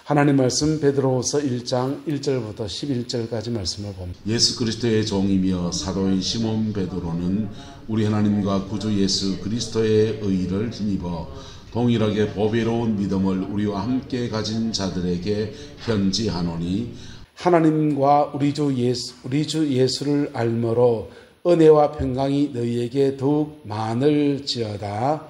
하나님 말씀 베드로후서 1장 1절부터 11절까지 말씀을 봅니다. 예수 그리스도의 종이며 사도인 시몬 베드로는 우리 하나님과 구주 예수 그리스도의 의를 힘입어 동일하게 보배로운 믿음을 우리와 함께 가진 자들에게 편지하노니 하나님과 우리 주 예수를 알므로 은혜와 평강이 너희에게 더욱 많을지어다.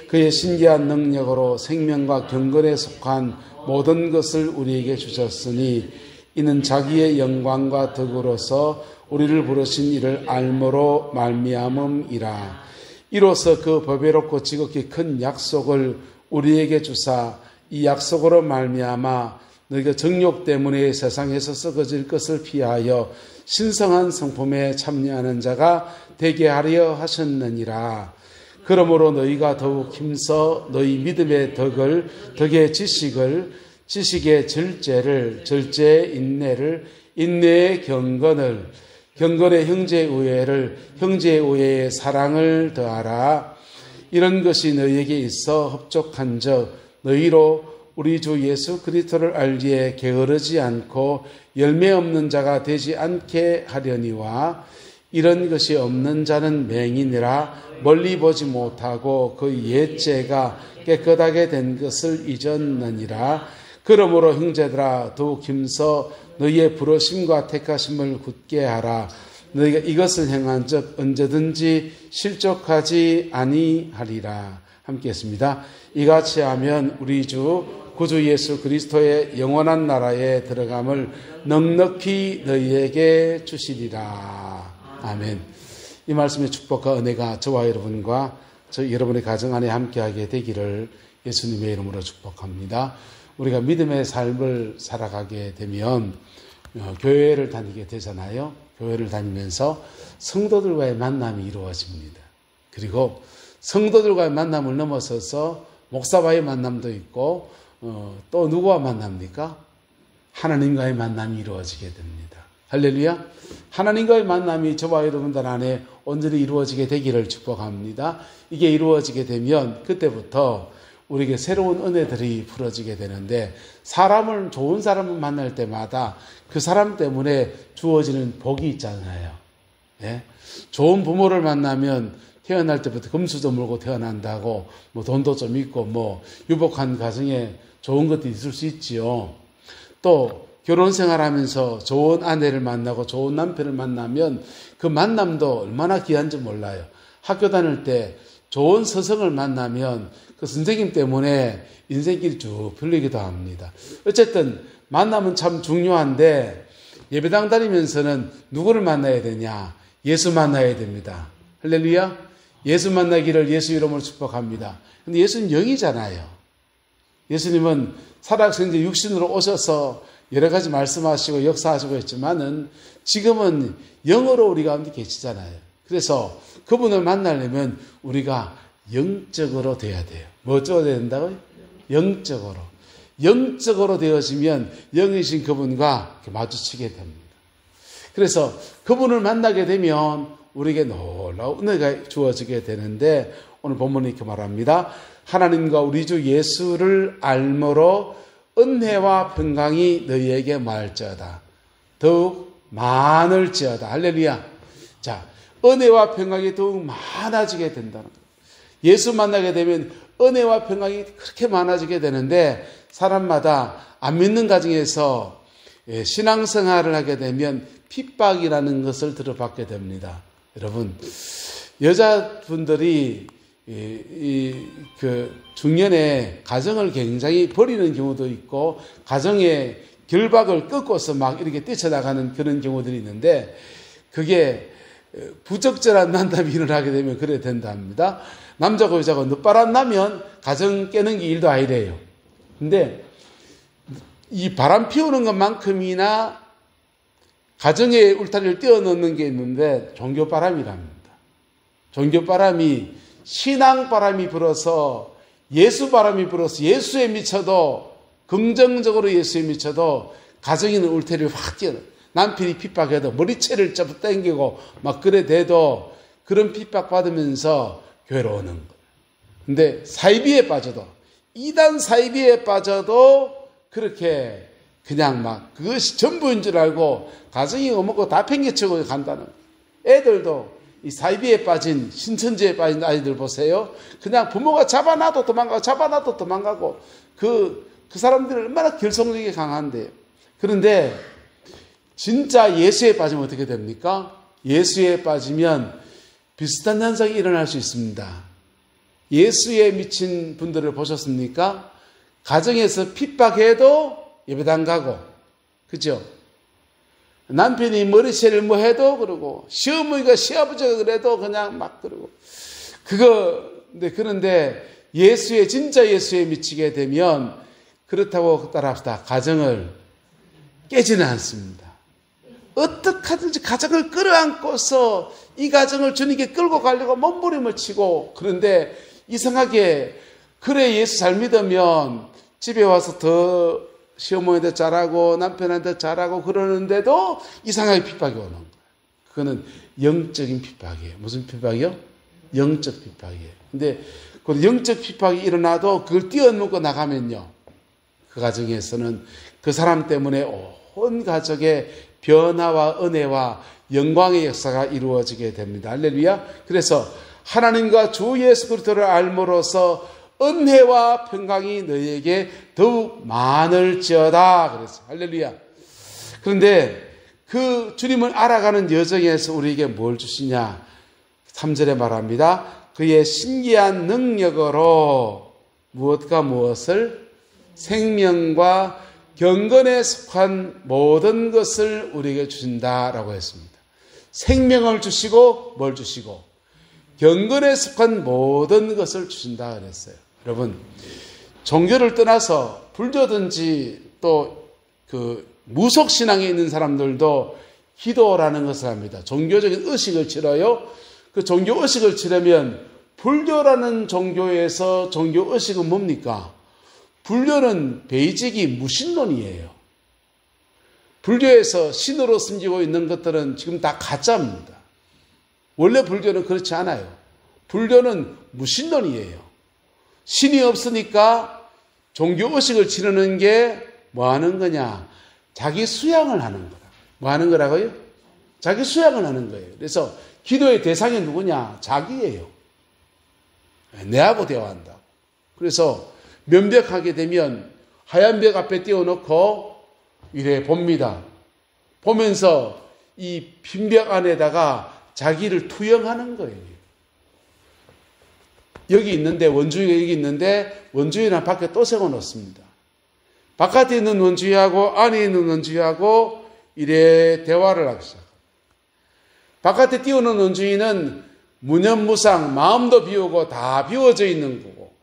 그의 신기한 능력으로 생명과 경건에 속한 모든 것을 우리에게 주셨으니 이는 자기의 영광과 덕으로서 우리를 부르신 이를 알므로 말미암음이라. 이로써 그 보배롭고 지극히 큰 약속을 우리에게 주사 이 약속으로 말미암아 너희가 정욕 때문에 세상에서 썩어질 것을 피하여 신성한 성품에 참여하는 자가 되게 하려 하셨느니라. 그러므로 너희가 더욱 힘써 너희 믿음의 덕을, 덕의 지식을, 지식의 절제를, 절제의 인내를, 인내의 경건을, 경건의 형제의 우애를, 형제의 우애의 사랑을 더하라. 이런 것이 너희에게 있어 흡족한 적 너희로 우리 주 예수 그리스도를 알기에 게으르지 않고 열매 없는 자가 되지 않게 하려니와 이런 것이 없는 자는 맹인이라 멀리 보지 못하고 그 옛죄가 깨끗하게 된 것을 잊었느니라. 그러므로 형제들아 더욱 힘써 너희의 부르심과 택하심을 굳게 하라. 너희가 이것을 행한 적 언제든지 실족하지 아니하리라. 함께 했습니다. 이같이 하면 우리 주 구주 예수 그리스도의 영원한 나라에 들어감을 넉넉히 너희에게 주시리라. 아멘. 이 말씀의 축복과 은혜가 저와 여러분과 여러분의 가정 안에 함께하게 되기를 예수님의 이름으로 축복합니다. 우리가 믿음의 삶을 살아가게 되면 교회를 다니게 되잖아요. 교회를 다니면서 성도들과의 만남이 이루어집니다. 그리고 성도들과의 만남을 넘어서서 목사와의 만남도 있고 또 누구와 만납니까? 하나님과의 만남이 이루어지게 됩니다. 할렐루야. 하나님과의 만남이 저와 여러분들 안에 온전히 이루어지게 되기를 축복합니다. 이게 이루어지게 되면 그때부터 우리에게 새로운 은혜들이 풀어지게 되는데 좋은 사람을 만날 때마다 그 사람 때문에 주어지는 복이 있잖아요. 예? 좋은 부모를 만나면 태어날 때부터 금수저 물고 태어난다고 돈도 좀 있고 유복한 가정에 좋은 것도 있을 수 있지요. 또 결혼 생활하면서 좋은 아내를 만나고 좋은 남편을 만나면 그 만남도 얼마나 귀한지 몰라요. 학교 다닐 때 좋은 스승을 만나면 그 선생님 때문에 인생길이 쭉 풀리기도 합니다. 어쨌든 만남은 참 중요한데 예배당 다니면서는 누구를 만나야 되냐? 예수 만나야 됩니다. 할렐루야. 예수 만나기를 예수 이름으로 축복합니다. 근데 예수는 영이잖아요. 예수님은 살아계신 육신으로 오셔서 여러 가지 말씀하시고 역사하시고 했지만은 지금은 영으로 우리 가운데 계시잖아요. 그래서 그분을 만나려면 우리가 영적으로 돼야 돼요. 뭐적으로 돼야 된다고요? 영적으로. 영적으로 되어지면 영이신 그분과 마주치게 됩니다. 그래서 그분을 만나게 되면 우리에게 놀라운 은혜가 주어지게 되는데 오늘 본문이 이렇게 말합니다. 하나님과 우리 주 예수를 알므로 은혜와 평강이 너희에게 말지어다. 더욱 많을지어다. 할렐루야. 자, 은혜와 평강이 더욱 많아지게 된다는 거예요. 예수 만나게 되면 은혜와 평강이 그렇게 많아지게 되는데 사람마다 안 믿는 가정에서 신앙생활을 하게 되면 핍박이라는 것을 들어받게 됩니다. 여러분, 여자분들이 중년에 가정을 굉장히 버리는 경우도 있고 가정의 결박을 꺾고서 막 이렇게 뛰쳐나가는 그런 경우들이 있는데 그게 부적절한 만남이 일어나게 되면 그래 된답니다. 남자고 여자가 늦바람 나면 가정 깨는 게 일도 아니래요. 근데 이 바람 피우는 것만큼이나 가정의 울타리를 뛰어넘는 게 있는데 종교바람이랍니다. 종교바람이 신앙바람이 불어서 예수바람이 불어서 예수에 미쳐도 긍정적으로 예수에 미쳐도 가정에 있는 울타리를 확 뛰어 남편이 핍박해도 머리채를 잡아당기고 막 그래 돼도 그런 핍박받으면서 교회로 오는 거예요. 근데 사이비에 빠져도 이단 사이비에 빠져도 그렇게 그냥 막 그것이 전부인 줄 알고 가정이 어먹고 다 팽개치고 간다는 거예요. 애들도 이 사이비에 빠진 신천지에 빠진 아이들 보세요. 그냥 부모가 잡아놔도 도망가고 잡아놔도 도망가고 그 사람들이 얼마나 결속력이 강한데요. 그런데 진짜 예수에 빠지면 어떻게 됩니까? 예수에 빠지면 비슷한 현상이 일어날 수 있습니다. 예수에 미친 분들을 보셨습니까? 가정에서 핍박해도 예배당 가고, 그죠? 남편이 머리채를 뭐 해도 그러고, 시어머니가 시아버지가 그래도 그냥 막 그러고. 그런데 진짜 예수에 미치게 되면 그렇다고 따라합시다. 가정을 깨지는 않습니다. 어떻게 하든지 가정을 끌어안고서 이 가정을 주님께 끌고 가려고 몸부림을 치고, 그런데 이상하게 그래 예수 잘 믿으면 집에 와서 더 시어머니한테 잘하고 남편한테 잘하고 그러는데도 이상하게 핍박이 오는 거예요. 그거는 영적인 핍박이에요. 무슨 핍박이요? 영적 핍박이에요. 근데 그 영적 핍박이 일어나도 그걸 뛰어넘고 나가면요, 그 가정에서는 그 사람 때문에 온 가족의 변화와 은혜와 영광의 역사가 이루어지게 됩니다. 할렐루야. 그래서 하나님과 주 예수 그리스도를 알므로써 은혜와 평강이 너희에게 더욱 많을지어다 그랬어요. 할렐루야. 그런데 그 주님을 알아가는 여정에서 우리에게 뭘 주시냐? 3절에 말합니다. 그의 신기한 능력으로 무엇과 무엇을? 생명과 경건에 속한 모든 것을 우리에게 주신다라고 했습니다. 생명을 주시고 뭘 주시고? 경건에 속한 모든 것을 주신다 그랬어요. 여러분, 종교를 떠나서 불교든지 또 그 무속신앙에 있는 사람들도 기도라는 것을 합니다. 종교적인 의식을 치러요. 그 종교 의식을 치르면 불교라는 종교에서 종교 의식은 뭡니까? 불교는 베이직이 무신론이에요. 불교에서 신으로 숨기고 있는 것들은 지금 다 가짜입니다. 원래 불교는 그렇지 않아요. 불교는 무신론이에요. 신이 없으니까 종교의식을 치르는 게 뭐 하는 거냐? 자기 수양을 하는 거라. 뭐 하는 거라고요? 자기 수양을 하는 거예요. 그래서 기도의 대상이 누구냐? 자기예요. 내하고 대화한다. 그래서 면벽하게 되면 하얀 벽 앞에 띄워놓고 이래 봅니다. 보면서 이 빈벽 안에다가 자기를 투영하는 거예요. 여기 있는데 원주의가 여기 있는데 원주의는 밖에 또 세워놓습니다. 바깥에 있는 원주의하고 안에 있는 원주의하고 이래 대화를 하기 시작합니다. 바깥에 띄워놓은 원주의는 무념무상 마음도 비우고 다 비워져 있는 거고,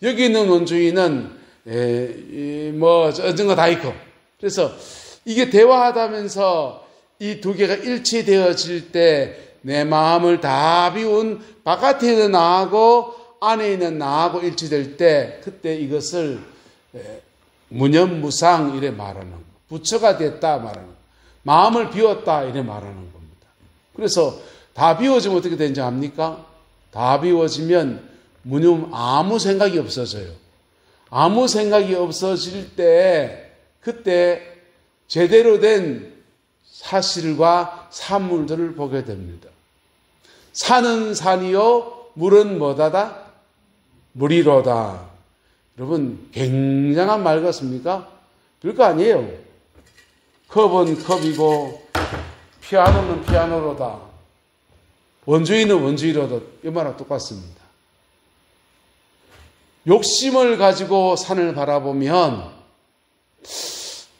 여기 있는 원주의는 어떤 거 다 있고. 그래서 이게 대화하다면서 이 두 개가 일치되어질 때 내 마음을 다 비운 바깥에 있는 나하고 안에 있는 나하고 일치될 때, 그때 이것을 무념무상 이래 말하는 거. 부처가 됐다 말하는 거. 마음을 비웠다 이래 말하는 겁니다. 그래서 다 비워지면 어떻게 되는지 압니까? 다 비워지면 아무 생각이 없어져요. 아무 생각이 없어질 때 그때 제대로 된 사실과 사물들을 보게 됩니다. 산은 산이요 물은 뭐다다? 물이로다. 여러분, 굉장한 말 같습니까? 별거 아니에요. 컵은 컵이고 피아노는 피아노로다. 원주의는 원주의로다. 이 말하고 똑같습니다. 욕심을 가지고 산을 바라보면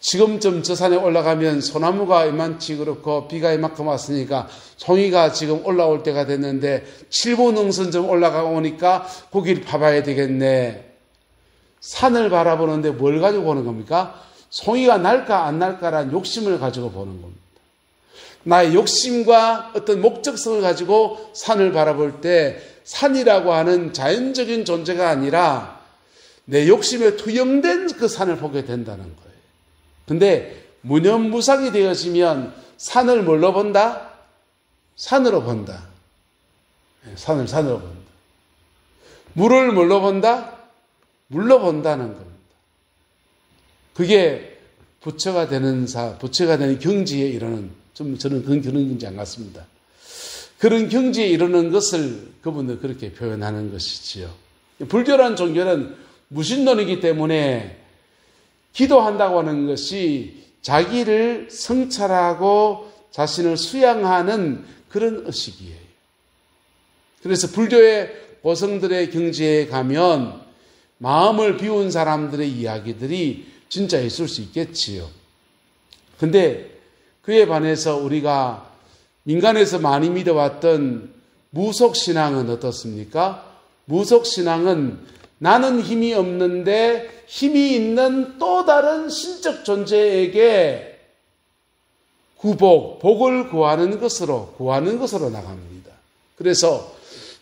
지금쯤 저 산에 올라가면 소나무가 이만치 그렇고 비가 이만큼 왔으니까 송이가 지금 올라올 때가 됐는데 7분 능선 좀 올라가오니까 고기를 파봐야 되겠네. 산을 바라보는데 뭘 가지고 보는 겁니까? 송이가 날까 안 날까라는 욕심을 가지고 보는 겁니다. 나의 욕심과 어떤 목적성을 가지고 산을 바라볼 때 산이라고 하는 자연적인 존재가 아니라 내 욕심에 투영된 그 산을 보게 된다는 거예요. 근데 무념무상이 되어지면 산을 뭘로 본다? 산으로 본다. 산으로 본다. 물을 뭘로 본다? 물로 본다는 겁니다. 그게 부처가 되는 경지에 이르는, 저는 그런 경지 안 같습니다. 그런 경지에 이르는 것을 그분들 그렇게 표현하는 것이지요. 불교라는 종교는 무신론이기 때문에 기도한다고 하는 것이 자기를 성찰하고 자신을 수양하는 그런 의식이에요. 그래서 불교의 고성들의 경지에 가면 마음을 비운 사람들의 이야기들이 진짜 있을 수 있겠지요. 근데 그에 반해서 우리가 민간에서 많이 믿어왔던 무속신앙은 어떻습니까? 무속신앙은 나는 힘이 없는데 힘이 있는 또 다른 신적 존재에게 복을 구하는 것으로 나갑니다. 그래서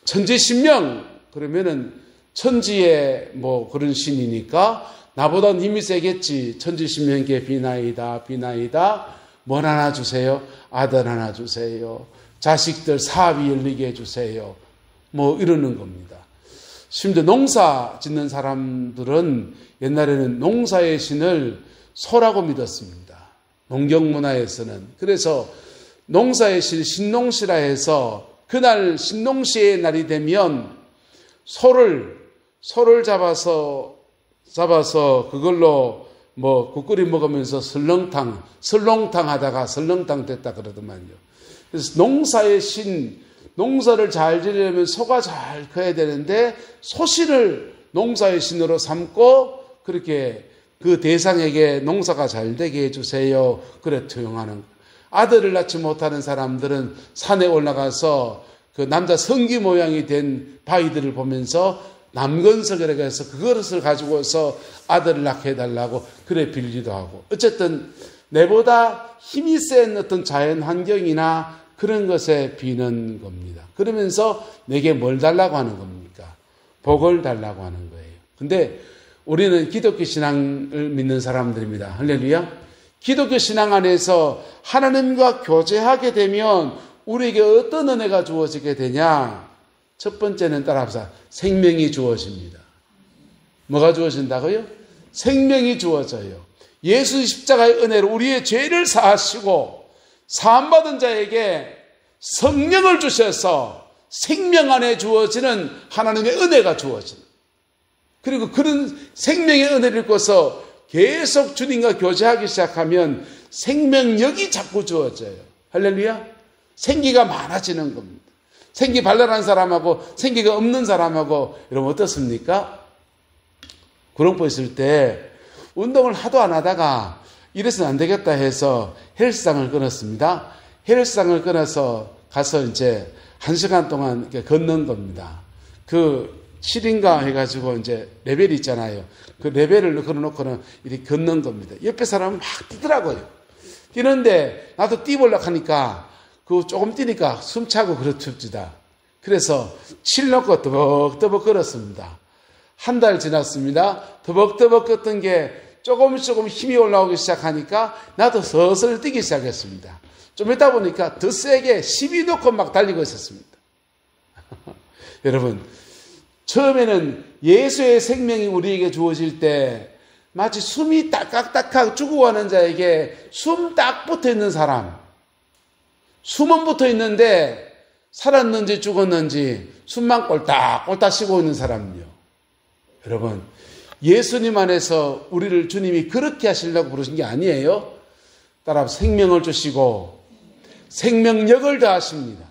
천지신명, 그러면은 천지의 그런 신이니까 나보단 힘이 세겠지. 천지신명께 비나이다. 뭘 하나 주세요? 아들 하나 주세요. 자식들 사업이 열리게 해주세요. 이러는 겁니다. 심지어 농사 짓는 사람들은 옛날에는 농사의 신을 소라고 믿었습니다. 농경문화에서는. 그래서 농사의 신, 신농시라 해서 그날 신농시의 날이 되면 소를 잡아서 그걸로 국 끓여 먹으면서 설렁탕 하다가 설렁탕 됐다 그러더만요. 그래서 농사의 신, 농사를 잘 지으려면 소가 잘 커야 되는데 소신을 농사의 신으로 삼고 그렇게 그 대상에게 농사가 잘 되게 해주세요. 그래 투영하는. 아들을 낳지 못하는 사람들은 산에 올라가서 그 남자 성기 모양이 된 바위들을 보면서 남건석이라고 해서 그것을 가지고서 아들을 낳게 해달라고 그래 빌기도 하고, 어쨌든 내보다 힘이 센 어떤 자연 환경이나 그런 것에 비는 겁니다. 그러면서 내게 뭘 달라고 하는 겁니까? 복을 달라고 하는 거예요. 근데 우리는 기독교 신앙을 믿는 사람들입니다. 할렐루야. 기독교 신앙 안에서 하나님과 교제하게 되면 우리에게 어떤 은혜가 주어지게 되냐? 첫 번째는 따라합시다. 생명이 주어집니다. 뭐가 주어진다고요? 생명이 주어져요. 예수 십자가의 은혜로 우리의 죄를 사하시고 사함받은 자에게 성령을 주셔서 생명 안에 주어지는 하나님의 은혜가 주어지는, 그리고 그런 생명의 은혜를 입고서 계속 주님과 교제하기 시작하면 생명력이 자꾸 주어져요. 할렐루야. 생기가 많아지는 겁니다. 생기 발랄한 사람하고 생기가 없는 사람하고 여러분 어떻습니까? 구렁포 있을 때 운동을 하도 안 하다가 이래서는 안 되겠다 해서 헬스장을 끊었습니다. 헬스장을 끊어서 가서 이제 1시간 동안 이렇게 걷는 겁니다. 그 7인가 해가지고 이제 레벨이 있잖아요. 그 레벨을 걸어놓고는 이렇게 걷는 겁니다. 옆에 사람은 막 뛰더라고요. 뛰는데 나도 뛰보려고 하니까 그 조금 뛰니까 숨차고 그렇습니다. 그래서 7 놓고 더벅더벅 걸었습니다. 한 달 지났습니다. 더벅더벅 걷던 게 조금 힘이 올라오기 시작하니까 나도 서서히 뛰기 시작했습니다. 좀 있다 보니까 더 세게 12 놓고 막 달리고 있었습니다. 여러분, 처음에는 예수의 생명이 우리에게 주어질 때 마치 숨이 딱딱딱 죽어가는 자에게 숨 딱 붙어 있는 사람, 숨은 붙어 있는데 살았는지 죽었는지 숨만 꼴딱꼴딱 쉬고 있는 사람요. 여러분, 예수님 안에서 우리를 주님이 그렇게 하시려고 부르신 게 아니에요. 따라 생명을 주시고 생명력을 더하십니다.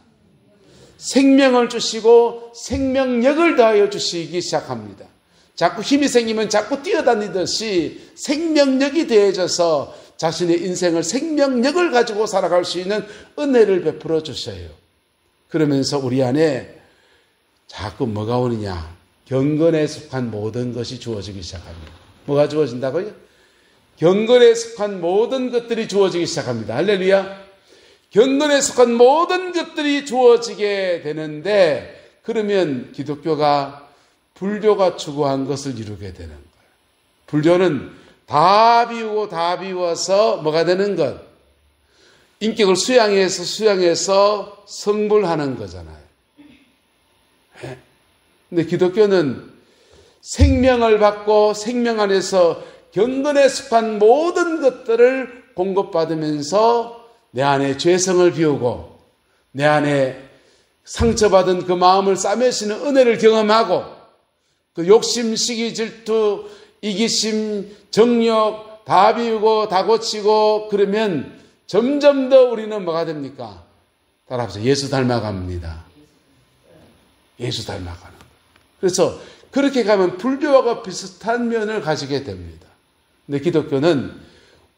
생명을 주시고 생명력을 더하여 주시기 시작합니다. 자꾸 힘이 생기면 자꾸 뛰어다니듯이 생명력이 더해져서 자신의 인생을 생명력을 가지고 살아갈 수 있는 은혜를 베풀어 주셔요. 그러면서 우리 안에 자꾸 뭐가 오느냐? 경건에 속한 모든 것이 주어지기 시작합니다. 뭐가 주어진다고요? 경건에 속한 모든 것들이 주어지기 시작합니다. 할렐루야. 경건에 속한 모든 것들이 주어지게 되는데, 그러면 기독교가 불교가 추구한 것을 이루게 되는 거예요. 불교는 다 비워서 뭐가 되는 것? 인격을 수양해서 성불하는 거잖아요. 근데 기독교는 생명을 받고 생명 안에서 경건에 속한 모든 것들을 공급받으면서 내 안에 죄성을 비우고 내 안에 상처받은 그 마음을 싸매시는 은혜를 경험하고 그 욕심, 시기, 질투, 이기심, 정욕 다 비우고 다 고치고 그러면 점점 더 우리는 뭐가 됩니까? 따라합시다. 예수 닮아갑니다. 예수 닮아가는 거예요. 그래서 그렇게 가면 불교와 비슷한 면을 가지게 됩니다. 근데 기독교는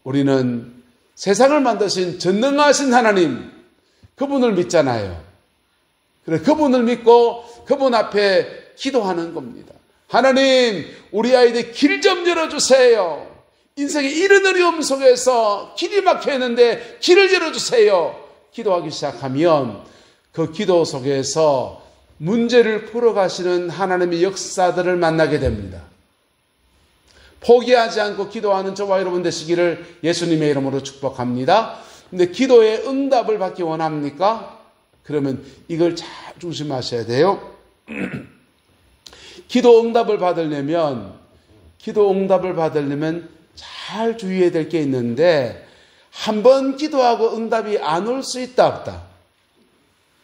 우리는 세상을 만드신 전능하신 하나님 그분을 믿잖아요. 그래 그분을 믿고 그분 앞에 기도하는 겁니다. 하나님 우리 아이들 길 좀 열어주세요. 인생의 이런 어려움 속에서 길이 막혀 있는데 길을 열어주세요. 기도하기 시작하면 그 기도 속에서 문제를 풀어가시는 하나님의 역사들을 만나게 됩니다. 포기하지 않고 기도하는 저와 여러분 되시기를 예수님의 이름으로 축복합니다. 근데 기도의 응답을 받기 원합니까? 그러면 이걸 잘 조심하셔야 돼요. 기도 응답을 받으려면 잘 주의해야 될 게 있는데 한 번 기도하고 응답이 안 올 수 있다 없다?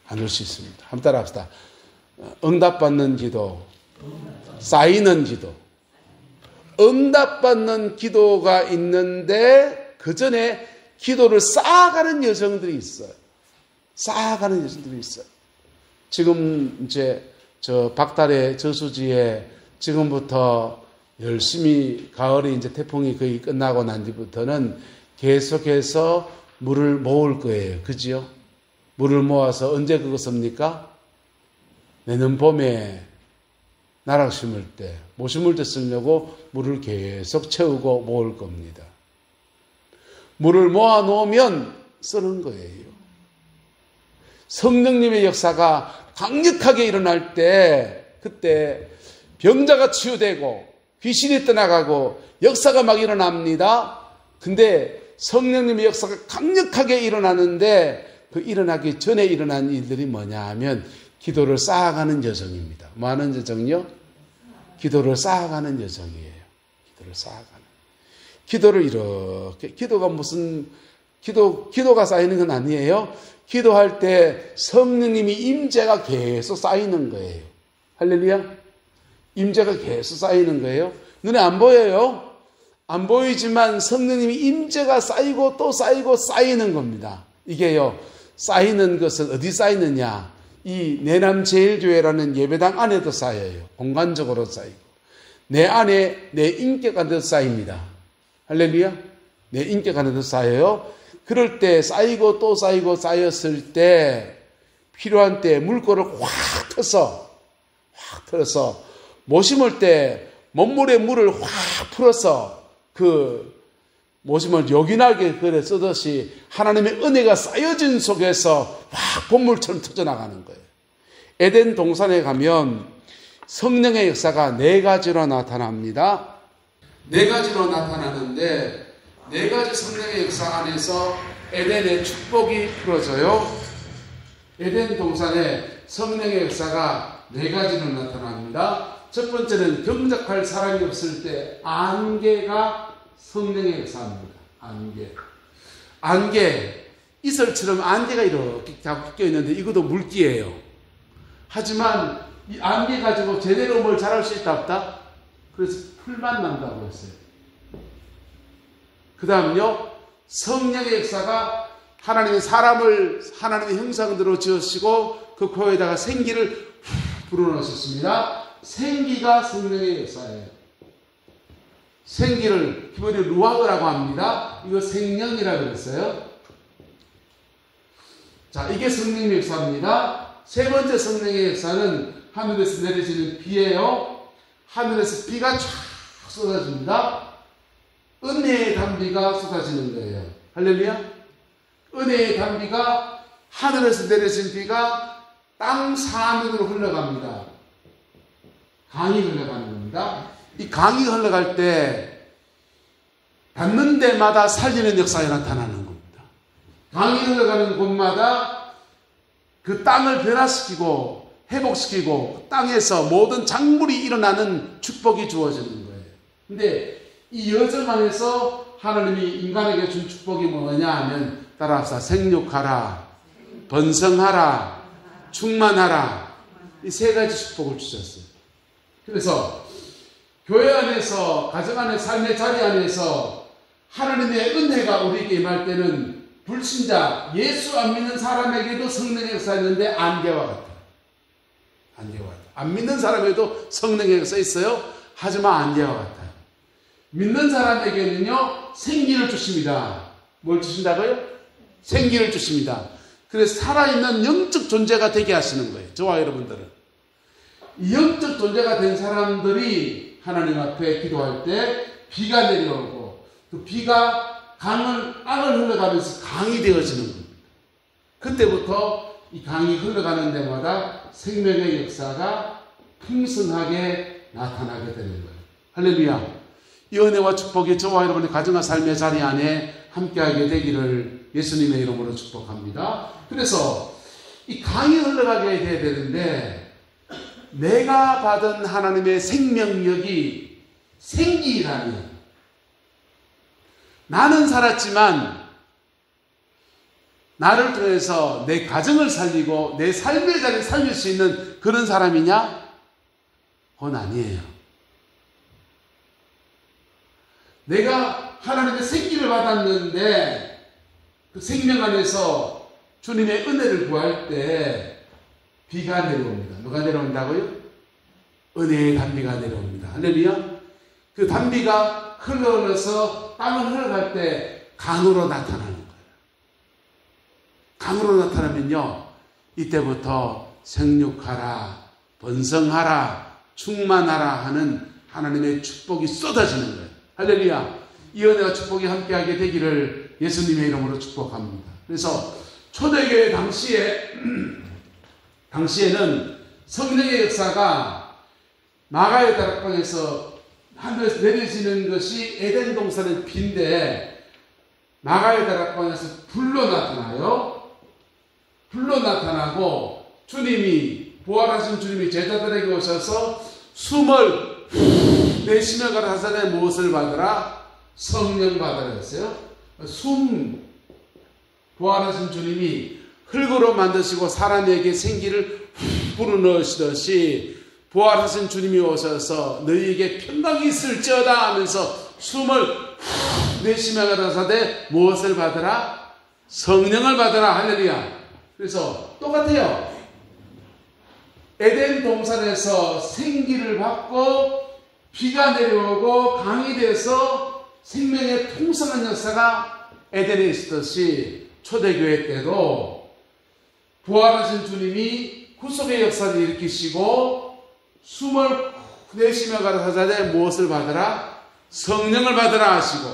안 올 수 있습니다. 한번 따라합시다. 응답받는 기도, 쌓이는 기도. 응답받는 기도가 있는데 그 전에 기도를 쌓아가는 여정들이 있어요. 쌓아가는 여정들이 있어요. 지금 이제 저 박달의 저수지에 지금부터 열심히 가을에 이제 태풍이 거의 끝나고 난 뒤부터는 계속해서 물을 모을 거예요. 그지요? 물을 모아서 언제 그거 씁니까? 내년 봄에 나락 심을 때, 못 심을 때 쓰려고 물을 계속 채우고 모을 겁니다. 물을 모아 놓으면 쓰는 거예요. 성령님의 역사가 강력하게 일어날 때, 그때 병자가 치유되고 귀신이 떠나가고 역사가 막 일어납니다. 근데 성령님의 역사가 강력하게 일어나는데 그 일어나기 전에 일어난 일들이 뭐냐 하면 기도를 쌓아가는 여정입니다. 뭐 하는 여정이요? 기도를 쌓아가는 여정이에요. 기도를 쌓아가는. 기도를 이렇게, 기도가 무슨, 기도가 쌓이는 건 아니에요. 기도할 때 성령님이 임재가 계속 쌓이는 거예요. 할렐루야. 임재가 계속 쌓이는 거예요. 눈에 안 보여요. 안 보이지만 성령님이 임재가 쌓이고 또 쌓이고 쌓이는 겁니다. 이게요. 쌓이는 것은 어디 쌓이느냐. 이 내남제일교회라는 예배당 안에도 쌓여요. 공간적으로 쌓이고. 내 안에 내 인격 안에도 쌓입니다. 할렐루야. 내 인격 안에도 쌓여요. 그럴 때 쌓이고 또 쌓이고 쌓였을 때 필요한 때 물꼬를 확 틀어서 못 심을 때 몸물에 물을 확 풀어서 그 모심을 요긴하게 그래 쓰듯이 하나님의 은혜가 쌓여진 속에서 확 봇물처럼 터져나가는 거예요. 에덴 동산에 가면 성령의 역사가 네 가지로 나타납니다. 네 가지로 나타나는데 네 가지 성령의 역사 안에서 에덴의 축복이 풀어져요. 에덴 동산에 성령의 역사가 네 가지로 나타납니다. 첫 번째는 경작할 사람이 없을 때 안개가 성령의 역사입니다. 안개. 이슬처럼 안개가 이렇게 자꾸 껴 있는데 이것도 물기예요. 하지만 이 안개 가지고 제대로 뭘 잘할 수 있다 없다? 그래서 풀만 난다고 했어요. 그 다음요. 성령의 역사가 하나님의 사람을 하나님의 형상대로 지으시고 그 코에다가 생기를 불어넣으셨습니다. 생기가 성령의 역사예요. 생기를 기본이 루아그라고 합니다. 이거 생명이라고 그랬어요. 자, 이게 성령의 역사입니다. 세 번째 성령의 역사는 하늘에서 내려지는 비예요. 하늘에서 비가 쫙 쏟아집니다. 은혜의 단비가 쏟아지는 거예요. 할렐루야. 은혜의 단비가 하늘에서 내려진 비가 땅 사면으로 흘러갑니다. 강이 흘러가는 겁니다. 이 강이 흘러갈 때 닿는 데마다 살리는 역사가 나타나는 겁니다. 강이 흘러가는 곳마다 그 땅을 변화시키고 회복시키고 땅에서 모든 작물이 일어나는 축복이 주어지는 거예요. 근데 이 여정 안에서 하나님이 인간에게 준 축복이 뭐냐 하면 따라합시다. 생육하라, 번성하라, 충만하라. 이 세 가지 축복을 주셨어요. 그래서 교회 안에서, 가정 안에, 삶의 자리 안에서 하나님의 은혜가 우리에게 임할 때는 불신자, 예수 안 믿는 사람에게도 성령의 역사가 있는데 안개와 같아요. 안개와 같아요. 안 믿는 사람에게도 성령의 역사가 있어요. 하지만 안개와 같아요. 믿는 사람에게는요, 생기를 주십니다. 뭘 주신다고요? 생기를 주십니다. 그래서 살아있는 영적 존재가 되게 하시는 거예요. 저와 여러분들은. 이 영적 존재가 된 사람들이 하나님 앞에 기도할 때 비가 내려오고 그 비가 강을 흘러가면서 강이 되어지는 겁니다. 그때부터 이 강이 흘러가는 데마다 생명의 역사가 풍성하게 나타나게 되는 거예요. 할렐루야. 이 은혜와 축복이 저와 여러분의 가정과 삶의 자리 안에 함께하게 되기를 예수님의 이름으로 축복합니다. 그래서 이 강이 흘러가게 돼야 되는데 내가 받은 하나님의 생명력이 생기라면 나는 살았지만 나를 통해서 내 가정을 살리고 내 삶의 자리를 살릴 수 있는 그런 사람이냐? 그건 아니에요. 내가 하나님의 생기를 받았는데 그 생명 안에서 주님의 은혜를 구할 때 비가 내려옵니다. 누가 내려온다고요? 은혜의 단비가 내려옵니다. 할렐루야. 그 단비가 흘러서 땅을 흘러갈 때 강으로 나타나는 거예요. 강으로 나타나면요, 이때부터 생육하라, 번성하라, 충만하라 하는 하나님의 축복이 쏟아지는 거예요. 할렐루야. 이 은혜와 축복이 함께하게 되기를 예수님의 이름으로 축복합니다. 그래서 초대교회 당시에는 성령의 역사가 마가의 다락방에서 하늘에서 내려지는 것이 에덴 동산의 비인데 마가의 다락방에서 불로 나타나요. 불로 나타나고 주님이, 부활하신 주님이 제자들에게 오셔서 숨을 내쉬며 가라사대 무엇을 받으라? 성령 받으라 했어요. 부활하신 주님이 흙으로 만드시고 사람에게 생기를 불어넣으시듯이 부활하신 주님이 오셔서 너희에게 평강이 있을지어다 하면서 숨을 내쉬며 가라사대 무엇을 받으라? 성령을 받으라. 할렐루야. 그래서 똑같아요. 에덴 동산에서 생기를 받고 비가 내려오고 강이 돼서 생명의 풍성한 역사가 에덴에 있었듯이 초대교회 때도 부활하신 주님이 구속의 역사를 일으키시고 숨을 내쉬며 가라사대 무엇을 받으라? 성령을 받으라 하시고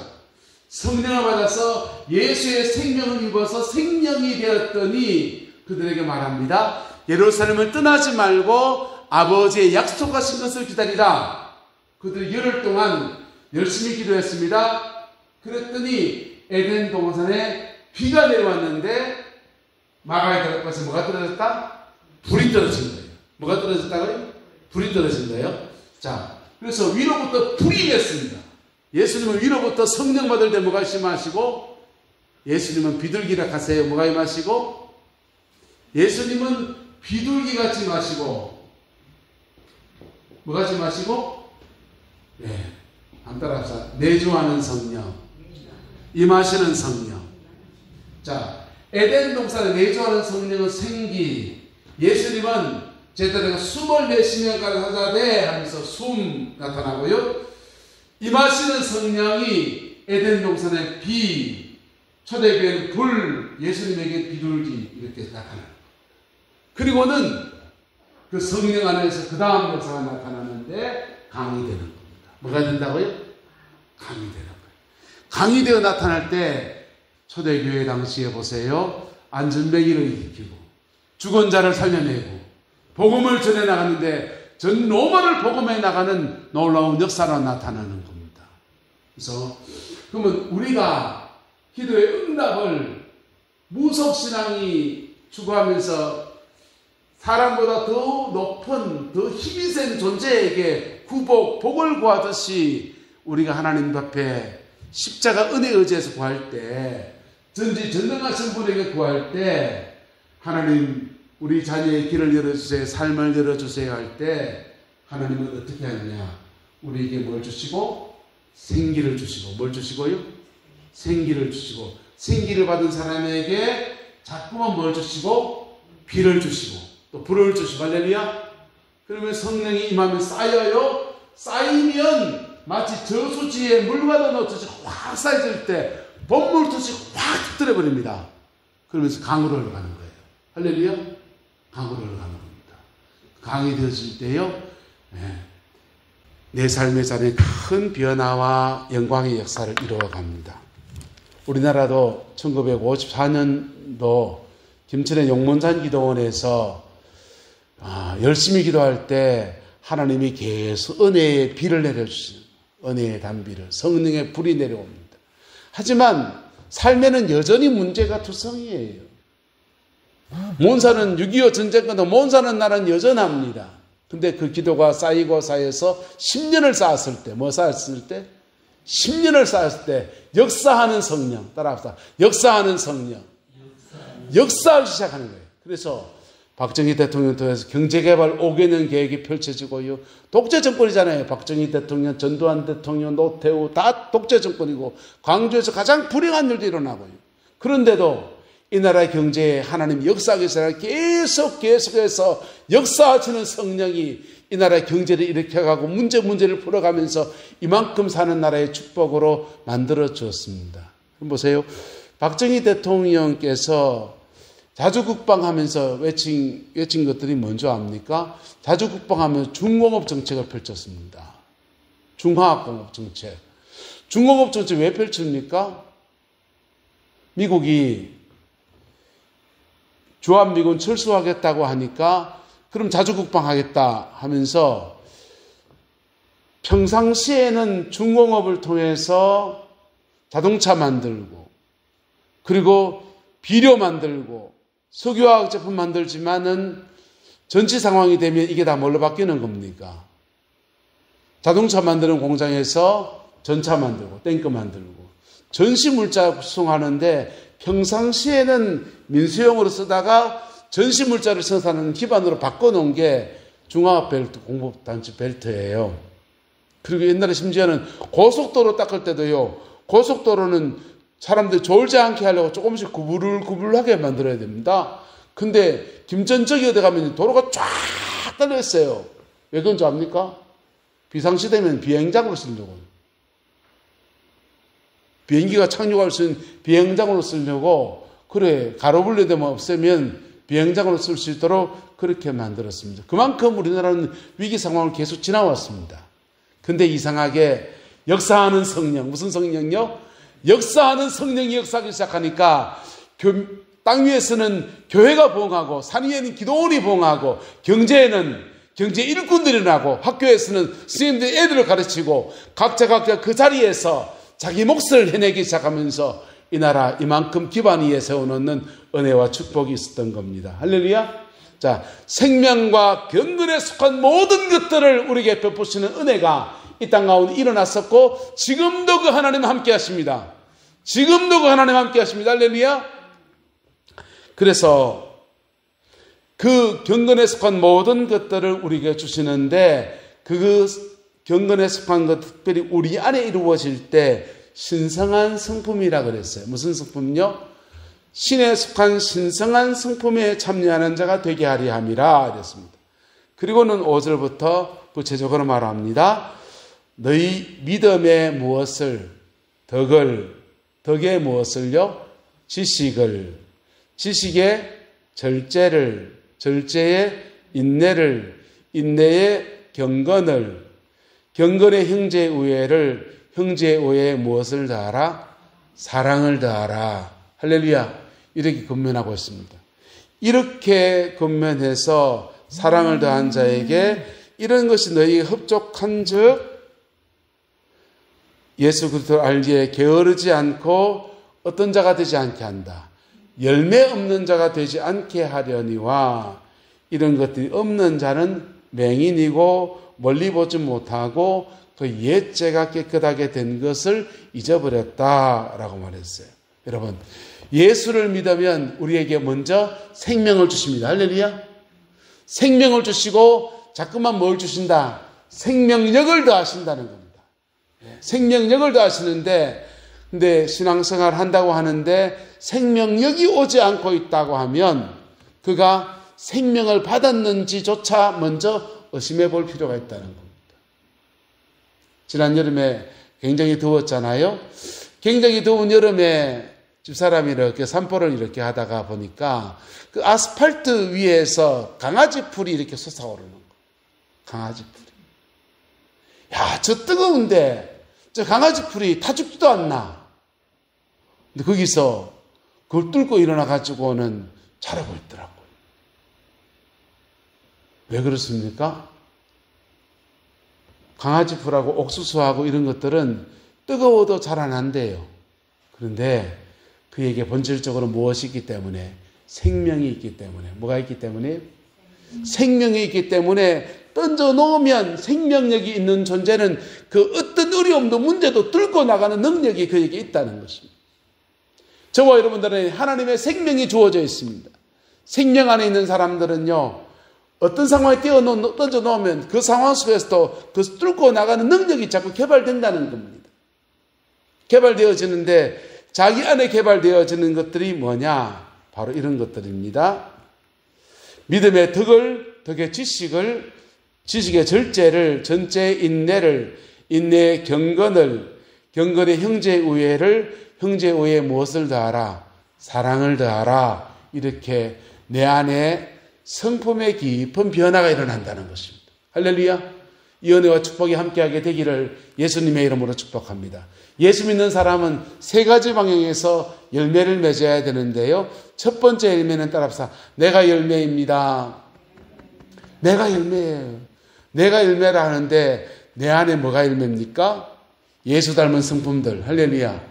성령을 받아서 예수의 생명을 입어서 생명이 되었더니 그들에게 말합니다. 예루살렘을 떠나지 말고 아버지의 약속하신 것을 기다리라. 그들이 열흘 동안 열심히 기도했습니다. 그랬더니 에덴 동산에 비가 내려왔는데 마가의 다락방에서 뭐가 떨어졌다? 불이 떨어진 거예요. 뭐가 떨어졌다고요? 불이 떨어진 거예요. 자, 그래서 위로부터 불이 임했습니다. 예수님은 위로부터 성령 받을 때 뭐가 임하시고 예수님은 비둘기라 하세요. 뭐가 임하시고 예수님은 비둘기같이 마시고 뭐같이 마시고 네, 한번 따라합시다. 내주하는 성령, 임하시는 성령. 자, 에덴 동산에 내주하는 성령은 생기, 예수님은 제자들에게 숨을 내쉬며 가라사대 하면서 숨 나타나고요. 임하시는 성령이 에덴 동산의 비, 초대교회는 불, 예수님에게 비둘기 이렇게 나타나요. 그리고는 그 성령 안에서 그 다음 역사가 나타나는데 강이 되는 겁니다. 뭐가 된다고요? 강이 되는 거예요. 강이 되어 나타날 때 초대교회 당시에 보세요. 안전뱅이를 일으키고 죽은 자를 살려내고 복음을 전해 나가는데 전 로마를 복음해 나가는 놀라운 역사로 나타나는 겁니다. 그래서 그러면 우리가 기도의 응답을 무속신앙이 추구하면서 사람보다 더 높은 더 힘이 센 존재에게 복을 구하듯이 우리가 하나님 앞에 십자가 은혜 의지해서 구할 때, 전능하신 분에게 구할 때, 하나님 우리 자녀의 길을 열어주세요, 삶을 열어주세요 할 때 하나님은 어떻게 하느냐? 우리에게 뭘 주시고? 생기를 주시고. 뭘 주시고요? 생기를 주시고. 생기를 받은 사람에게 자꾸만 뭘 주시고? 비를 주시고 또 불을 주시고. 할렐루야. 그러면 성령이 임하면 쌓여요. 쌓이면 마치 저수지에 물과도 넣듯이 확 쌓여질 때 봄물듯이 확 터뜨려버립니다. 그러면서 강으로 흘러가는 거예요. 할렐루야. 강으로 흘러가는 겁니다. 강이 되어질 때요, 내 삶의 자리에 큰 변화와 영광의 역사를 이루어갑니다. 우리나라도 1954년도 김천의 용문산 기도원에서 열심히 기도할 때 하나님이 계속 은혜의 비를 내려주시는, 은혜의 단비를, 성령의 불이 내려옵니다. 하지만 삶에는 여전히 문제가 투성이에요. 몬사는 6.25 전쟁과도 몬사는 나는 여전합니다. 근데 그 기도가 쌓이고 쌓여서 10년을 쌓았을 때, 뭐 쌓았을 때? 10년을 쌓았을 때 역사하는 성령, 따라합시다. 역사하는 성령. 역사하기 시작하는 거예요. 그래서 박정희 대통령 통해서 경제개발 5개년 계획이 펼쳐지고요. 독재 정권이잖아요. 박정희 대통령, 전두환 대통령, 노태우 다 독재 정권이고 광주에서 가장 불행한 일도 일어나고요. 그런데도 이 나라의 경제에 하나님 역사하기 위해서 계속해서 역사하시는 성령이 이 나라의 경제를 일으켜가고 문제를 풀어가면서 이만큼 사는 나라의 축복으로 만들어 주었습니다. 보세요. 박정희 대통령께서 자주국방하면서 외친 것들이 뭔지 압니까? 자주국방하면서 중공업 정책을 펼쳤습니다. 중화학공업 정책. 중공업 정책 왜 펼칩니까? 미국이 주한미군 철수하겠다고 하니까 그럼 자주국방하겠다 하면서 평상시에는 중공업을 통해서 자동차 만들고 그리고 비료 만들고 석유화학 제품 만들지만은 전치 상황이 되면 이게 다 뭘로 바뀌는 겁니까? 자동차 만드는 공장에서 전차 만들고 탱크 만들고 전시 물자 구성하는데 평상시에는 민수용으로 쓰다가 전시 물자를 생산하는 기반으로 바꿔놓은 게 중화벨트 공급단지 벨트예요. 그리고 옛날에 심지어는 고속도로 닦을 때도요. 고속도로는 사람들이 졸지 않게 하려고 조금씩 구불하게 만들어야 됩니다. 근데 김전적이 어디 가면 도로가 쫙 떨어졌어요. 왜 그런지 압니까? 비상시 되면 비행장으로 쓰려고. 비행기가 착륙할 수 있는 비행장으로 쓰려고 그래 가로분리되면 없애면 비행장으로 쓸 수 있도록 그렇게 만들었습니다. 그만큼 우리나라는 위기 상황을 계속 지나왔습니다. 근데 이상하게 역사하는 성령, 무슨 성령요? 역사하는 성령이 역사하기 시작하니까 땅 위에서는 교회가 부흥하고 산 위에는 기도원이 부흥하고 경제 일꾼들이 일어나고 학교에서는 스님들이 애들을 가르치고 각자 그 자리에서 자기 몫을 해내기 시작하면서 이 나라 이만큼 기반 위에 세워놓는 은혜와 축복이 있었던 겁니다. 할렐루야. 자, 생명과 경건에 속한 모든 것들을 우리에게 베푸시는 은혜가 이 땅 가운데 일어났었고 지금도 그 하나님 함께 하십니다. 지금도 그 하나님 함께 하십니다. 할렐루야. 그래서 그 경건에 속한 모든 것들을 우리에게 주시는데 그 경건에 속한 것 특별히 우리 안에 이루어질 때 신성한 성품이라 그랬어요. 무슨 성품요? 신에 속한 신성한 성품에 참여하는 자가 되게 하리 함이라 그랬습니다. 그리고는 5절부터 구체적으로 말합니다. 너희 믿음의 무엇을 덕의 무엇을요? 지식의 절제의 인내를, 인내의 경건을, 경건의 형제의 우애를, 형제의 우애에 무엇을 더하라? 사랑을 더하라. 할렐루야. 이렇게 권면하고 있습니다. 이렇게 권면해서 사랑을 더한 자에게 이런 것이 너희에게 흡족한 즉 예수 그리스도를 알기에 게으르지 않고 어떤 자가 되지 않게 한다. 열매 없는 자가 되지 않게 하려니와 이런 것들이 없는 자는 맹인이고 멀리 보지 못하고 그 옛죄가 깨끗하게 된 것을 잊어버렸다라고 말했어요. 여러분, 예수를 믿으면 우리에게 먼저 생명을 주십니다. 할렐루야. 생명을 주시고 자꾸만 뭘 주신다? 생명력을 더하신다는 겁니다. 생명력을 더하시는데, 근데 신앙생활 한다고 하는데 생명력이 오지 않고 있다고 하면 그가 생명을 받았는지조차 먼저 의심해 볼 필요가 있다는 겁니다. 지난 여름에 굉장히 더웠잖아요. 굉장히 더운 여름에 집사람이 이렇게 산보를 이렇게 하다가 보니까 그 아스팔트 위에서 강아지 풀이 이렇게 솟아오르는 거예요. 강아지 풀이. 야, 저 뜨거운데 저 강아지 풀이 타 죽지도 않나. 근데 거기서 그걸 뚫고 일어나 가지고는 자라고 있더라고요. 왜 그렇습니까? 강아지 풀하고 옥수수하고 이런 것들은 뜨거워도 자라난대요. 그런데 그에게 본질적으로 무엇이 있기 때문에? 생명이 있기 때문에. 뭐가 있기 때문에? 생명이 있기 때문에 던져놓으면 생명력이 있는 존재는 그 어떤 어려움도 문제도 뚫고 나가는 능력이 그에게 있다는 것입니다. 저와 여러분들은 하나님의 생명이 주어져 있습니다. 생명 안에 있는 사람들은요, 어떤 상황에 던져놓으면 그 상황 속에서도 그 뚫고 나가는 능력이 자꾸 개발된다는 겁니다. 개발되어지는데 자기 안에 개발되어지는 것들이 뭐냐? 바로 이런 것들입니다. 믿음의 덕의 지식을, 지식의 절제를, 전체의 인내를, 인내의 경건을, 경건의 형제의 우애를, 형제의 우애에 무엇을 더하라? 사랑을 더하라. 이렇게 내 안에 성품의 깊은 변화가 일어난다는 것입니다. 할렐루야. 이 은혜와 축복이 함께하게 되기를 예수님의 이름으로 축복합니다. 예수 믿는 사람은 세 가지 방향에서 열매를 맺어야 되는데요. 첫 번째 열매는 따라합시다. 내가 열매입니다. 내가 열매예요. 내가 열매라 하는데 내 안에 뭐가 열매입니까? 예수 닮은 성품들. 할렐루야.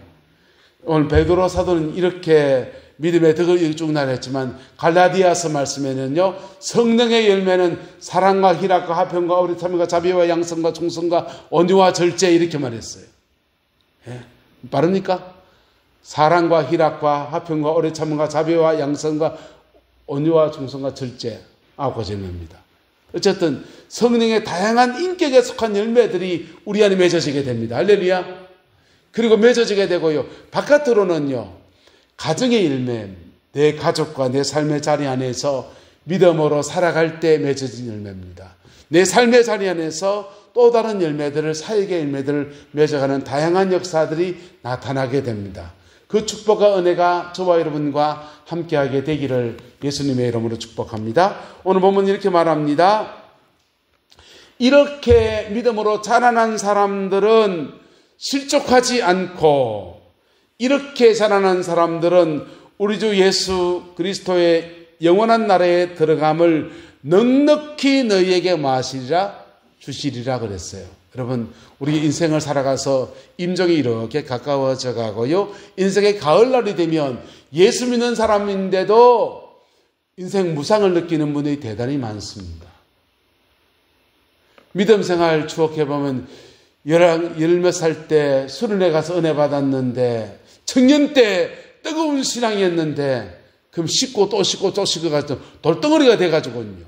오늘 베드로 사도는 이렇게 믿음의 덕을 쭉 나눴지만 갈라디아서 말씀에는요, 성령의 열매는 사랑과 희락과 화평과 오래참과 자비와 양성과 충성과 온유와 절제 이렇게 말했어요. 예? 빠릅니까? 사랑과 희락과 화평과 오래참과 자비와 양성과 온유와 충성과 절제 9가지 열매입니다. 어쨌든 성령의 다양한 인격에 속한 열매들이 우리 안에 맺어지게 됩니다. 할렐루야. 그리고 맺어지게 되고요, 바깥으로는요, 가정의 열매, 내 가족과 내 삶의 자리 안에서 믿음으로 살아갈 때 맺어진 열매입니다. 내 삶의 자리 안에서 또 다른 열매들을, 사역의 열매들을 맺어가는 다양한 역사들이 나타나게 됩니다. 그 축복과 은혜가 저와 여러분과 함께하게 되기를 예수님의 이름으로 축복합니다. 오늘 보면 이렇게 말합니다. 이렇게 믿음으로 자라난 사람들은 실족하지 않고, 이렇게 자라난 사람들은 우리 주 예수 그리스도의 영원한 나라에 들어감을 넉넉히 너희에게 마시리라 주시리라 그랬어요. 여러분, 우리 인생을 살아가서 임종이 이렇게 가까워져 가고요, 인생의 가을날이 되면 예수 믿는 사람인데도 인생 무상을 느끼는 분이 대단히 많습니다. 믿음 생활 추억해보면 열몇 살 때 수련회 가서 은혜 받았는데 청년 때 뜨거운 신앙이었는데 그럼 씻고 또 씻고 또 씻고 가지고 돌덩어리가 돼가지고요,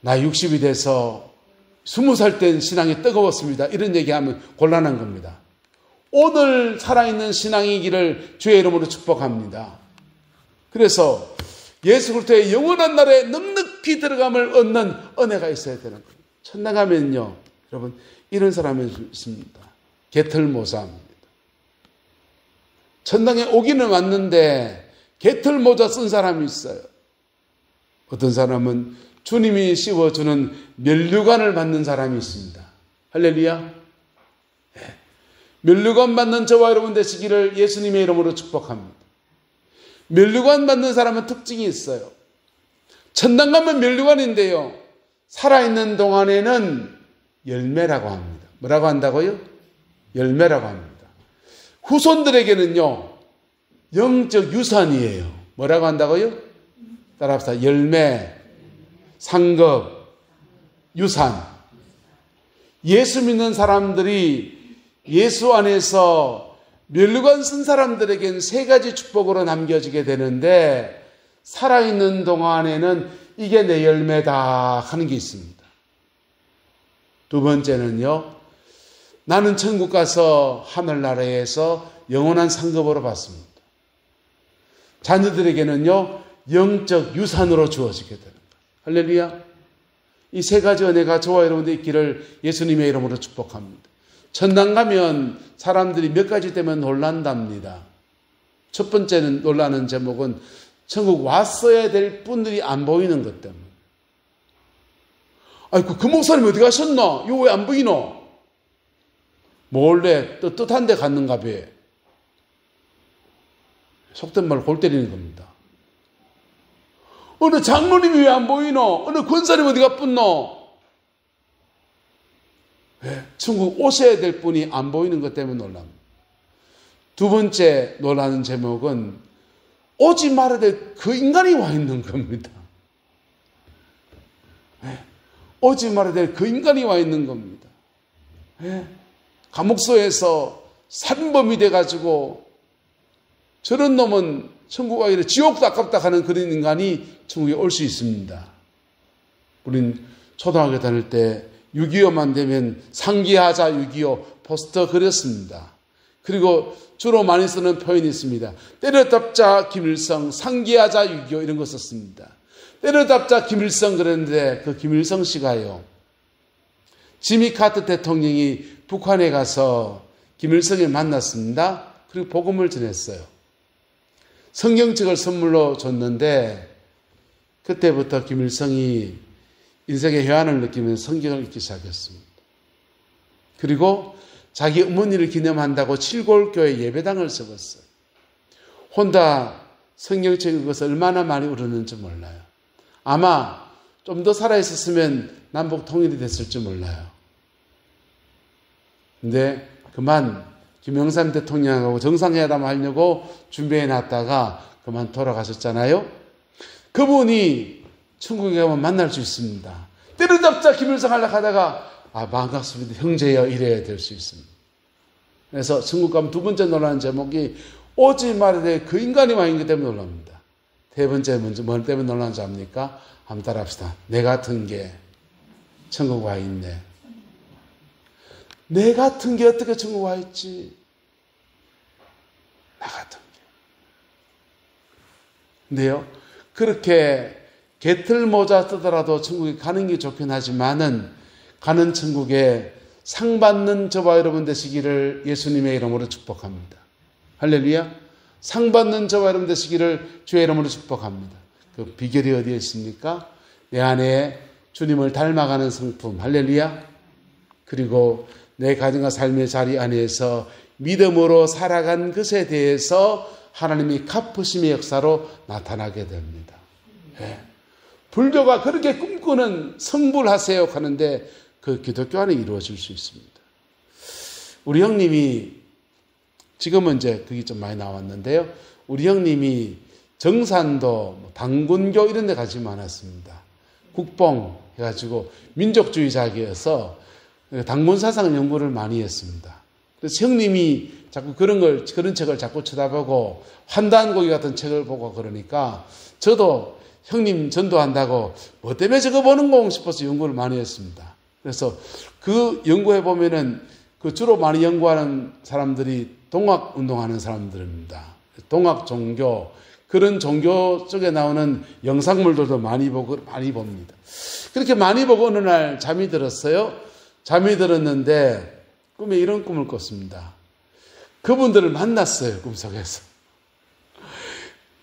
나 60이 돼서 20살 땐 신앙이 뜨거웠습니다, 이런 얘기하면 곤란한 겁니다. 오늘 살아있는 신앙이기를 주의 이름으로 축복합니다. 그래서 예수 그리스도의 영원한 나라에 넉넉히 들어감을 얻는 은혜가 있어야 되는 거예요. 천당 가면요, 여러분, 이런 사람이 있습니다. 개털모자입니다. 천당에 오기는 왔는데 개털모자 쓴 사람이 있어요. 어떤 사람은 주님이 씌워주는 면류관을 받는 사람이 있습니다. 할렐루야. 네. 면류관 받는 저와 여러분 되시기를 예수님의 이름으로 축복합니다. 면류관 받는 사람은 특징이 있어요. 천당 가면 면류관인데요, 살아있는 동안에는 열매라고 합니다. 뭐라고 한다고요? 열매라고 합니다. 후손들에게는요, 영적 유산이에요. 뭐라고 한다고요? 따라합시다. 열매, 상급, 유산. 예수 믿는 사람들이 예수 안에서 멸류관 쓴 사람들에겐 세 가지 축복으로 남겨지게 되는데, 살아있는 동안에는 이게 내 열매다 하는 게 있습니다. 두 번째는요, 나는 천국 가서 하늘나라에서 영원한 상급으로 받습니다. 자녀들에게는요, 영적 유산으로 주어지게 되는 거예요. 할렐루야. 이 세 가지 은혜가 저와 여러분들 있기를 예수님의 이름으로 축복합니다. 천당 가면 사람들이 몇 가지 때문에 놀란답니다. 첫 번째는 놀라는 제목은 천국 왔어야 될 분들이 안 보이는 것 때문에. 아이고, 그 목사님 어디 가셨노? 이거 왜 안 보이노? 몰래 뜻한 데 갔는가 봐. 속된 말로 골 때리는 겁니다. 어느 장로님이 왜 안 보이노? 어느 권사님 어디 가뿐노? 왜? 천국 오셔야 될 분이 안 보이는 것 때문에 놀랍니다. 두 번째 놀라는 제목은 오지 말아야 될 그 인간이 와 있는 겁니다. 왜? 오지 말아야 될 그 인간이 와 있는 겁니다. 왜? 감옥소에서 살인범이 돼가지고 저런 놈은 천국 가기를 지옥도 아깝다 하는 그런 인간이 천국에 올 수 있습니다. 우린 초등학교 다닐 때 6.25만 되면 상기하자 6.25 포스터 그렸습니다. 그리고 주로 많이 쓰는 표현이 있습니다. 때려잡자 김일성, 상기하자 6.25 이런 거 썼습니다. 때려잡자 김일성 그랬는데 그 김일성 씨가요, 지미 카터 대통령이 북한에 가서 김일성을 만났습니다. 그리고 복음을 전했어요. 성경책을 선물로 줬는데 그때부터 김일성이 인생의 회한을 느끼면서 성경을 읽기 시작했습니다. 그리고 자기 어머니를 기념한다고 칠골교회 예배당을 세웠어요. 혼자 성경책 읽어서 얼마나 많이 울었는지 몰라요. 아마 좀 더 살아있었으면 남북 통일이 됐을지 몰라요. 근데 그만 김영삼 대통령하고 정상회담 하려고 준비해 놨다가 그만 돌아가셨잖아요. 그분이 천국에 가면 만날 수 있습니다. 때려잡자 김일성 하려고 하다가 반갑습니다 형제여 이래야 될 수 있습니다. 그래서 천국 가면 두 번째 놀라는 제목이 오지 말아야 될 그 인간이 와 있기 때문에 놀랍니다. 세 번째 먼저 뭐 때문에 놀라는지 압니까? 한번 따라합시다. 내 같은 게 천국 와 있네. 내 같은 게 어떻게 천국 와 있지? 나 같은 게. 근데요, 그렇게 개틀 모자 쓰더라도 천국에 가는 게 좋긴 하지만은 가는 천국에 상 받는 저와 여러분 되시기를 예수님의 이름으로 축복합니다. 할렐루야. 상 받는 저와 여러분 되시기를 주의 이름으로 축복합니다. 그 비결이 어디에 있습니까? 내 안에 주님을 닮아가는 성품. 할렐루야. 그리고 내 가정과 삶의 자리 안에서 믿음으로 살아간 것에 대해서 하나님이 갚으심의 역사로 나타나게 됩니다. 네. 불교가 그렇게 꿈꾸는 성불하세요 하는데 그 기독교 안에 이루어질 수 있습니다. 우리 형님이 지금은 이제 그게 좀 많이 나왔는데요. 우리 형님이 정산도 당군교 이런 데 가지 않았습니다. 국뽕 해가지고 민족주의자이어서 당군 사상 연구를 많이 했습니다. 그래서 형님이 자꾸 그런 책을 자꾸 쳐다보고 환단고기 같은 책을 보고 그러니까 저도 형님 전도한다고 뭐 때문에 저거 보는 공 싶어서 연구를 많이 했습니다. 그래서 그 연구해 보면은 그 주로 많이 연구하는 사람들이 동학 운동하는 사람들입니다. 동학 종교 그런 종교 쪽에 나오는 영상물들도 많이 봅니다. 그렇게 많이 보고 어느 날 잠이 들었어요. 잠이 들었는데 꿈에 이런 꿈을 꿨습니다. 그분들을 만났어요. 꿈속에서.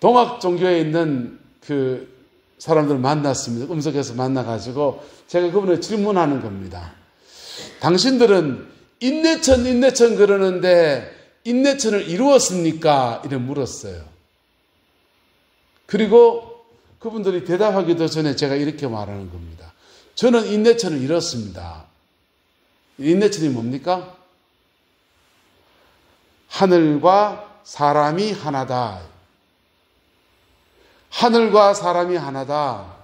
동학 종교에 있는 그 사람들을 만났습니다. 꿈속에서 만나가지고 제가 그분을 질문하는 겁니다. 당신들은 인내천 그러는데 인내천을 이루었습니까? 이래 물었어요. 그리고 그분들이 대답하기도 전에 제가 이렇게 말하는 겁니다. 저는 인내천을 이뤘습니다. 인내천이 뭡니까? 하늘과 사람이 하나다. 하늘과 사람이 하나다.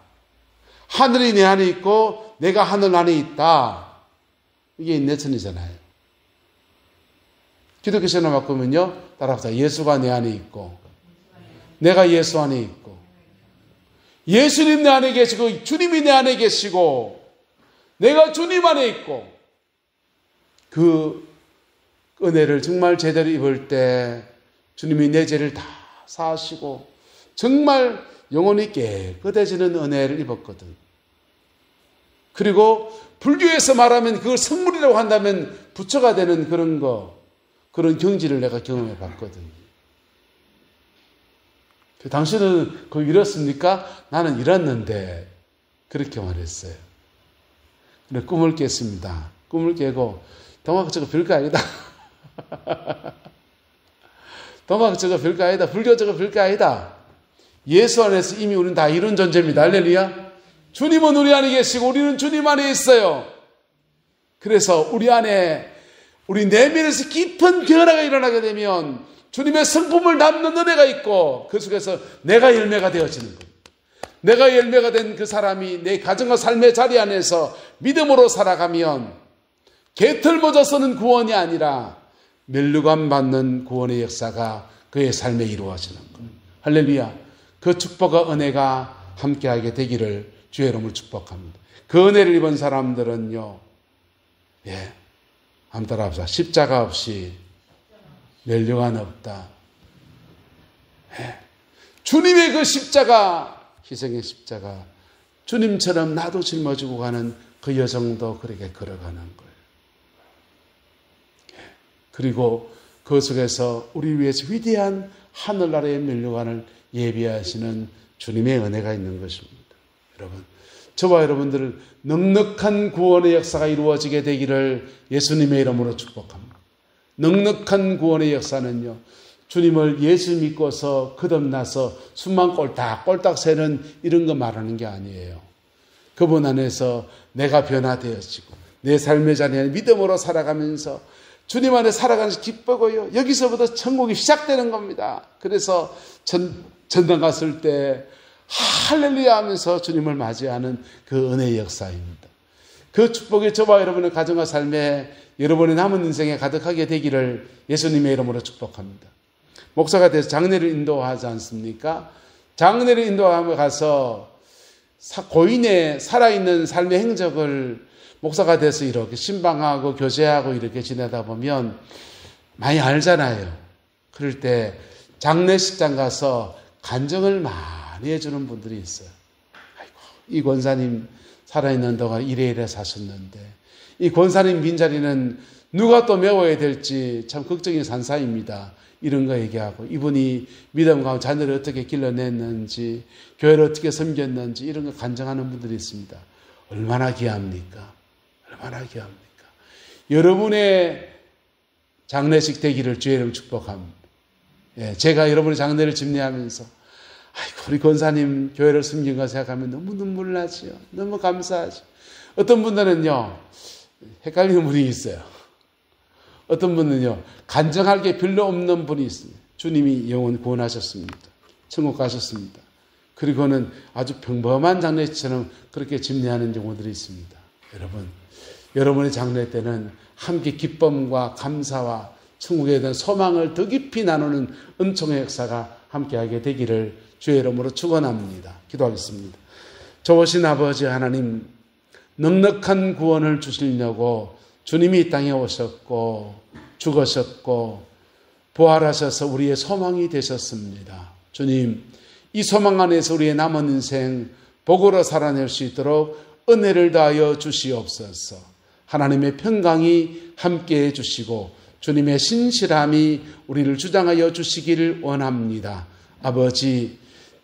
하늘이 내 안에 있고 내가 하늘 안에 있다. 이게 인내천이잖아요. 기독교 신앙 바꾸면요, 따라합시다. 예수가 내 안에 있고, 내가 예수 안에 있고, 예수님 내 안에 계시고, 주님이 내 안에 계시고, 내가 주님 안에 있고, 그 은혜를 정말 제대로 입을 때 주님이 내 죄를 다 사하시고 정말 영혼이 깨끗해지는 은혜를 입었거든. 그리고 불교에서 말하면 그걸 성물이라고 한다면 부처가 되는 그런 경지를 내가 경험해 봤거든. 당신은 그거 이뤘습니까? 나는 이뤘는데 그렇게 말했어요. 근데 꿈을 깼습니다. 꿈을 깨고 동학 저거 별거 아니다. 동학 저거 별거 아니다. 불교 저거 별거 아니다. 예수 안에서 이미 우리는 다 이룬 존재입니다. 할렐루야. 주님은 우리 안에 계시고 우리는 주님 안에 있어요. 그래서 우리 안에 우리 내면에서 깊은 변화가 일어나게 되면 주님의 성품을 담는 은혜가 있고 그 속에서 내가 열매가 되어지는 거예요. 내가 열매가 된 그 사람이 내 가정과 삶의 자리 안에서 믿음으로 살아가면 개털모자서는 구원이 아니라 멸류관 받는 구원의 역사가 그의 삶에 이루어지는 거예요. 할렐루야. 그 축복과 은혜가 함께하게 되기를 주의 이름으로 축복합니다. 그 은혜를 입은 사람들은요, 한번 따라합시다. 십자가 없이 멸류관 없다. 주님의 그 십자가, 희생의 십자가, 주님처럼 나도 짊어지고 가는 그 여정도 그렇게 걸어가는 거예요. 그리고 그 속에서 우리 위해서 위대한 하늘나라의 멸류관을 예비하시는 주님의 은혜가 있는 것입니다. 여러분, 저와 여러분들 넉넉한 구원의 역사가 이루어지게 되기를 예수님의 이름으로 축복합니다. 넉넉한 구원의 역사는요, 주님을 예수 믿고서 거듭나서 숨만 꼴딱꼴딱 새는 이런 거 말하는 게 아니에요. 그분 안에서 내가 변화되어지고 내 삶의 자리에 믿음으로 살아가면서 주님 안에 살아가는 것이 기쁘고요. 여기서부터 천국이 시작되는 겁니다. 그래서 전당 갔을 때 할렐루야 하면서 주님을 맞이하는 그 은혜의 역사입니다. 그 축복이 저와 여러분의 가정과 삶에 여러분의 남은 인생에 가득하게 되기를 예수님의 이름으로 축복합니다. 목사가 돼서 장례를 인도하지 않습니까? 장례를 인도하며 가서 고인의 살아있는 삶의 행적을 목사가 돼서 이렇게 신방하고 교제하고 이렇게 지내다 보면 많이 알잖아요. 그럴 때 장례식장 가서 간증을 많이 해주는 분들이 있어요. 아이고, 이 권사님 살아있는 동안 이래 사셨는데 이 권사님 빈자리는 누가 또 메워야 될지 참 걱정이 산사입니다. 이런 거 얘기하고 이분이 믿음 가운데 자녀를 어떻게 길러냈는지 교회를 어떻게 섬겼는지 이런 거 간증하는 분들이 있습니다. 얼마나 귀합니까? 얼마나 귀합니까? 여러분의 장례식 되기를 주의 이름 축복합니다. 제가 여러분의 장례를 집례하면서 아이고 우리 권사님 교회를 섬긴 거 생각하면 너무 눈물 나지요. 너무 감사하죠. 어떤 분들은요 헷갈리는 분이 있어요. 어떤 분은요 간증할 게 별로 없는 분이 있습니다. 주님이 영혼 구원하셨습니다. 천국 가셨습니다. 그리고는 아주 평범한 장례식처럼 그렇게 집례하는 경우들이 있습니다. 여러분의 장례 때는 함께 기쁨과 감사와 천국에 대한 소망을 더 깊이 나누는 은총의 역사가 함께하게 되기를 주의 이름으로 축원합니다. 기도하겠습니다. 좋으신 아버지 하나님, 넉넉한 구원을 주시려고 주님이 이 땅에 오셨고 죽으셨고 부활하셔서 우리의 소망이 되셨습니다. 주님, 이 소망 안에서 우리의 남은 인생 복으로 살아낼 수 있도록 은혜를 다하여 주시옵소서. 하나님의 평강이 함께해 주시고 주님의 신실함이 우리를 주장하여 주시기를 원합니다. 아버지,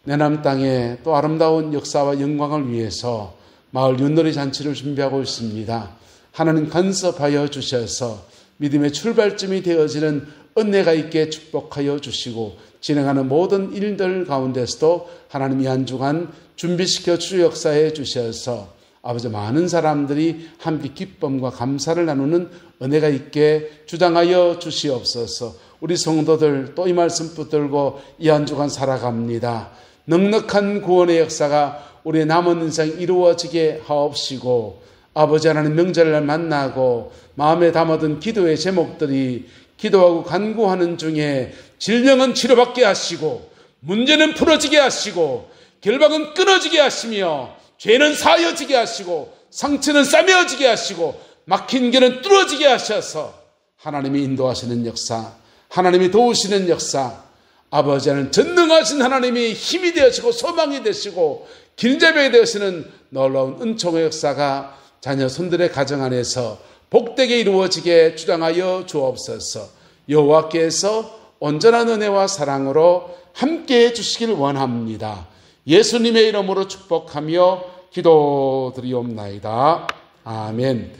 내남 땅에 또 아름다운 역사와 영광을 위해서 마을 윷놀이 잔치를 준비하고 있습니다. 하나님 간섭하여 주셔서 믿음의 출발점이 되어지는 은혜가 있게 축복하여 주시고 진행하는 모든 일들 가운데서도 하나님이 한 주간 준비시켜 주 역사해 주셔서 아버지 많은 사람들이 함께 기쁨과 감사를 나누는 은혜가 있게 주장하여 주시옵소서. 우리 성도들 또 이 말씀 붙들고 이 한 주간 살아갑니다. 넉넉한 구원의 역사가 우리의 남은 인생 이루어지게 하옵시고 아버지 하나님 명절날 만나고 마음에 담아둔 기도의 제목들이 기도하고 간구하는 중에 질병은 치료받게 하시고 문제는 풀어지게 하시고 결박은 끊어지게 하시며 죄는 사여지게 하시고 상처는 싸매어지게 하시고 막힌 길은 뚫어지게 하셔서 하나님이 인도하시는 역사, 하나님이 도우시는 역사, 아버지 하나님 전능하신 하나님이 힘이 되시고 소망이 되시고 길잡이 되시는 놀라운 은총의 역사가 자녀 손들의 가정 안에서 복되게 이루어지게 주장하여 주옵소서. 여호와께서 온전한 은혜와 사랑으로 함께해 주시길 원합니다. 예수님의 이름으로 축복하며 기도드리옵나이다. 아멘.